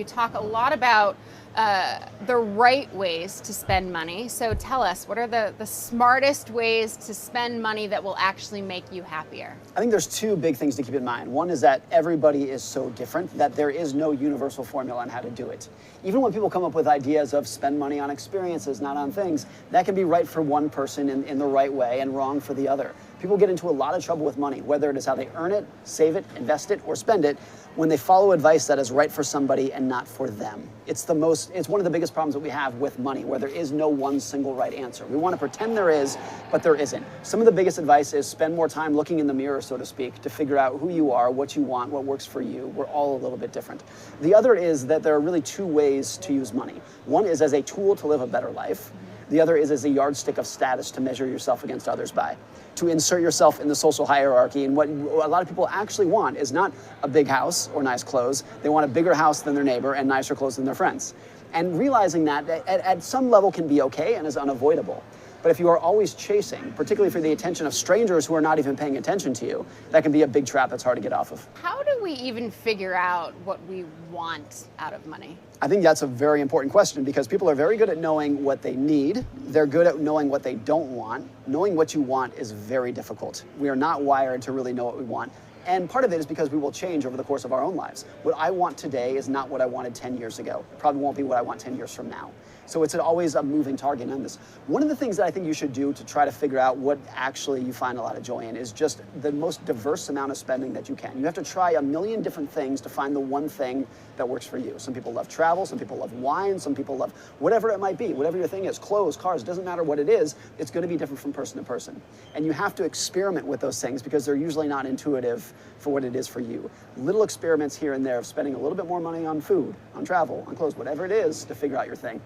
you talk a lot about the right ways to spend money. So tell us, what are the smartest ways to spend money that will actually make you happier? I think there's two big things to keep in mind. One is that everybody is so different that there is no universal formula on how to do it. Even when people come up with ideas of spend money on experiences, not on things, that can be right for one person in the right way and wrong for the other. People get into a lot of trouble with money, whether it is how they earn it, save it, invest it, or spend it, when they follow advice that is right for somebody and not for them. It's one of the biggest problems that we have with money, where there is no one single right answer. We want to pretend there is, but there isn't. Some of the biggest advice is spend more time looking in the mirror, so to speak, to figure out who you are, what you want, what works for you. We're all a little bit different. The other is that there are really two ways to use money. One is as a tool to live a better life. The other is as a yardstick of status to measure yourself against others by, to insert yourself in the social hierarchy. And what a lot of people actually want is not a big house or nice clothes. They want a bigger house than their neighbor and nicer clothes than their friends. And realizing that at some level can be okay and is unavoidable. But if you are always chasing, particularly for the attention of strangers who are not even paying attention to you, that can be a big trap that's hard to get off of. How do we even figure out what we want out of money? I think that's a very important question, because people are very good at knowing what they need. They're good at knowing what they don't want. Knowing what you want is very difficult. We are not wired to really know what we want. And part of it is because we will change over the course of our own lives. What I want today is not what I wanted 10 years ago. It probably won't be what I want 10 years from now. So it's always a moving target on this. One of the things that I think you should do to try to figure out what actually you find a lot of joy in is just the most diverse amount of spending that you can. You have to try a million different things to find the one thing that works for you. Some people love travel, some people love wine, some people love whatever it might be. Whatever your thing is, clothes, cars, doesn't matter what it is, it's going to be different from person to person. And you have to experiment with those things because they're usually not intuitive for what it is for you. Little experiments here and there of spending a little bit more money on food, on travel, on clothes, whatever it is, to figure out your thing.